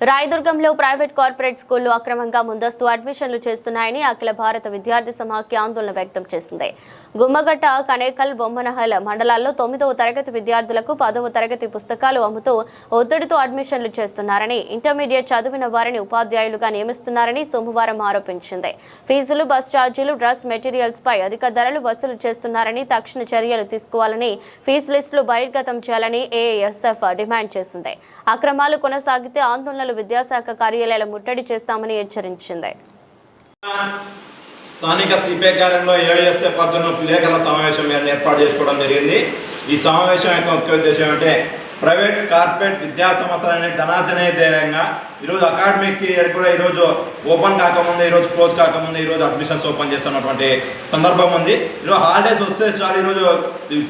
రాయదుర్గంలో private corporate స్కూళ్లు అక్రమంగా ముందస్తు అడ్మిషన్లు చేస్తున్నాయని అఖిల భారత విద్యార్థి సమాఖ్య ఆందోళన వ్యక్తం చేసింది. గుమ్మగట్ట, కనేకల్, బొమ్మనహల్ మండలాల్లో 9వ తరగతి విద్యార్థులకు 10వ తరగతి పుస్తకాలు అమ్ముతూ ఒత్తిడితో అడ్మిషన్లు చేస్తున్నారని, ఇంటర్మీడియట్ చదివిన వారిని ఉపాధ్యాయులుగా నియమిస్తున్నారని సోమవారం ఆరోపించింది. ఫీజులు, బస్ ఛార్జీలు, డ్రెస్ మెటీరియల్స్ పై అధిక ధరలు వసూలు చేస్తున్నారని, తక్షణ చర్యలు తీసుకోవాలని, ఫీజు లిస్టులు బహిర్గతం చేయాలని ఏఎస్ఎఫ్ డిమాండ్ చేసింది. అక్రమాలు కొనసాగితే ఆందోళన విద్యాశాఖ కార్యాలయాల ముట్టడి చేస్తామని హెచ్చరించింది. స్థానిక సిపిఐ కార్యాలయంలో ఏఎస్ఎఫ్ ఆధ్వర్యంలో విలేకరుల సమావేశం ఏర్పాటు చేసుకోవడం జరిగింది. ఈ సమావేశం యొక్క ముఖ్య ఉద్దేశం అంటే ప్రైవేట్ కార్పొరేట్ విద్యా సంస్థలని ధనాధనేయంగా ఈరోజు అకాడమిక్ ఇయర్ కూడా ఈరోజు ఓపెన్ కాకముందే, ఈరోజు క్లోజ్ కాకముందే ఈరోజు అడ్మిషన్స్ ఓపెన్ చేస్తున్నటువంటి సందర్భం ఉంది. ఈరోజు హాలిడేస్ వస్తే చాలు ఈరోజు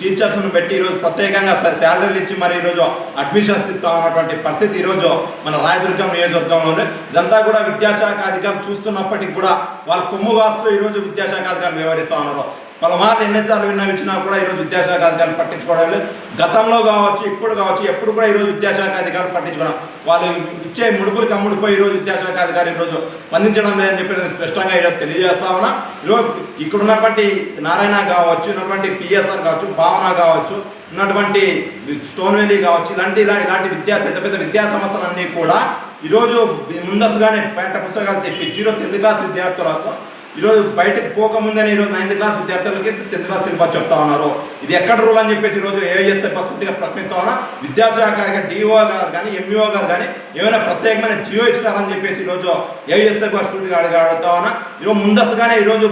టీచర్స్ను పెట్టి ఈరోజు ప్రత్యేకంగా శాలరీలు ఇచ్చి మరి ఈరోజు అడ్మిషన్స్ ఇస్తా ఉన్నటువంటి పరిస్థితి ఈరోజు మన రాయదుర్గం నియోజకవర్గంలో ఉంది. ఇదంతా కూడా విద్యాశాఖ అధికారులు చూస్తున్నప్పటికీ కూడా వాళ్ళ కొమ్ము కాస్తూ ఈరోజు విద్యాశాఖ అధికారులు వ్యవహరిస్తూ ఉన్నారు. పలుమార్లు ఎన్నిసార్లు విన్నవించినా కూడా ఈరోజు విద్యాశాఖ అధికారులు పట్టించుకోవడం లేదు. గతంలో కావచ్చు, ఇప్పుడు కావచ్చు, ఎప్పుడు కూడా ఈరోజు విద్యాశాఖ అధికారులు పట్టించుకోవడం, వాళ్ళు ఇచ్చే ముడుపులకు అమ్ముడిపోయి ఈరోజు విద్యాశాఖ అధికారి ఈరోజు స్పందించడం లేదని చెప్పి స్పష్టంగా ఈరోజు తెలియజేస్తా ఉన్నా. ఈరోజు ఇక్కడ ఉన్నటువంటి నారాయణ కావచ్చు, ఉన్నటువంటి పిఎస్ఆర్ కావచ్చు, భావన కావచ్చు, ఉన్నటువంటి స్టోన్ వ్యాలీ కావచ్చు, ఇలాంటి పెద్ద పెద్ద విద్యా సంస్థలన్నీ కూడా ఈరోజు ముందస్తుగానే బయట పుస్తకాలు తెప్పించి ఈరోజు 10th క్లాస్ విద్యార్థులకు ఈరోజు బయటకు పోకముందని ఈరోజు 9th క్లాస్ విద్యార్థులకి 10th క్లాస్ సిలబస్ చెప్తా ఉన్నారు. ఇది ఎక్కడ రూల్ అని చెప్పేసి ఈరోజు ఏఎస్ఎఫ్ సూటిగా ప్రకటిస్తా ఉన్నా. విద్యాశాఖ గారికి డిఓ గారు కానీ, ఎంఈఓ గారు కానీ ఏమైనా ప్రత్యేకమైన జియో ఇచ్చినారని చెప్పేసి ఈరోజు ఏఎస్ఎఫ్ సూటిగా అడుగుతా ఉన్నా. ఈరోజు ముందస్తుగానే ఈరోజు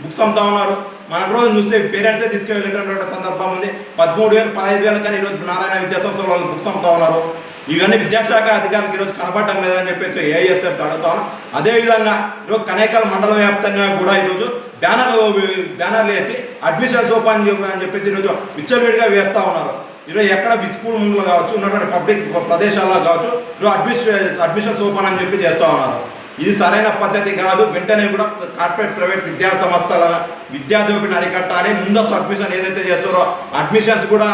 బుక్స్ అమ్ముతా ఉన్నారు. మన రోజు చూస్తే పేరెంట్సే తీసుకెళ్ళేటటువంటి సందర్భం ఉంది. 13,000, 15,000 కానీ ఈరోజు నారాయణ విద్యాసంస్థల వాళ్ళు బుక్స్ అమ్ముతా ఉన్నారు. ఇవన్నీ విద్యాశాఖ అధికారులకు ఈరోజు కనబడటం లేదని చెప్పేసి ఏఎస్ఎఫ్ అడుగుతాను. అదేవిధంగా ఈరోజు కనేకల్ మండల వ్యాప్తంగా కూడా ఈరోజు బ్యానర్లు వేసి అడ్మిషన్స్ ఓపెన్ అని చెప్పేసి ఈరోజు విచ్చలవిడిగా వేస్తూ ఉన్నారు. ఈరోజు ఎక్కడ స్కూల్ ముందులో కావచ్చు, ఉన్నటువంటి పబ్లిక్ ప్రదేశాల్లో కావచ్చు, ఈరోజు అడ్మిషన్స్ ఓపెన్ అని చెప్పి చేస్తూ ఉన్నారు. ఇది సరైన పద్ధతి కాదు. వెంటనే కూడా కార్పొరేట్ ప్రైవేట్ విద్యా సంస్థల విద్యా దోపిడిని అరికట్టాలి. ముందస్తు అడ్మిషన్ ఏదైతే చేస్తారో అడ్మిషన్స్ కూడా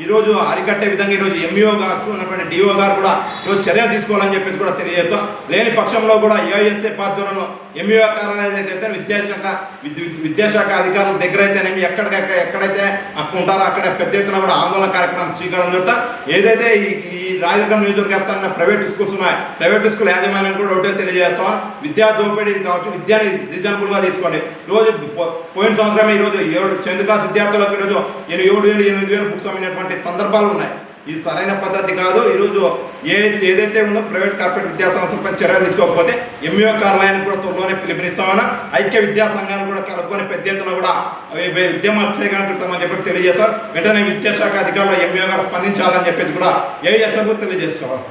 ఈరోజు అరికట్టే విధంగా ఈరోజు ఎంఈఓ కావచ్చు, ఉన్నటువంటి డిఓ గారు కూడా ఈరోజు చర్య తీసుకోవాలని చెప్పేసి కూడా తెలియజేస్తాం. లేని పక్షంలో కూడా ఏఎస్ఎఫ్ ఆధ్వర్యంలో ఎంఈఓ కార్యాలయం దగ్గర విద్యాశాఖ అధికారుల దగ్గర అయితేనేమి ఎక్కడైతే అక్కడ ఉంటారో అక్కడ పెద్ద ఎత్తున కూడా ఆందోళన కార్యక్రమం స్వీకరణ జరుగుతా. ఏదైతే ఈ రాయదుర్గం నియోజకవర్గ వ్యాప్తంగా ప్రైవేట్ స్కూల్స్ ఉన్నాయి, ప్రైవేట్ స్కూల్ యాజమాన్యం కూడా ఒకటే తెలియజేస్తాం. విద్యా దోపిడీ కావచ్చు, విద్యాని రీజనబుల్గా తీసుకోండి. ఈరోజు పోయిన సంవత్సరమే ఈరోజు 7th క్లాస్ విద్యార్థులకు ఈరోజు 7,000, 8,000 బుక్స్ అమ్మినటువంటి సందర్భాలు ఉన్నాయి. ఇది సరైన పద్ధతి కాదు. ఈరోజు ఏదైతే ఉందో ప్రైవేట్ కార్పొరేట్ విద్యా సంస్థలపై చర్యలు తీసుకోకపోతే ఎంఈఓ కార్యాలయానికి కూడా త్వరలోనే పిలుపునిస్తామన్నా. ఐక్య విద్యా సంఘాన్ని కూడా కలుపుకొని పెద్ద ఎత్తున కూడా ఉద్యమాలు చేయగలుగుతామని చెప్పి తెలియజేస్తారు. వెంటనే విద్యాశాఖ అధికారులు ఎంఈఓ గారు స్పందించాలని చెప్పేసి కూడా ఏఎస్ఎఫ్ తెలియజేసుకోవాలి.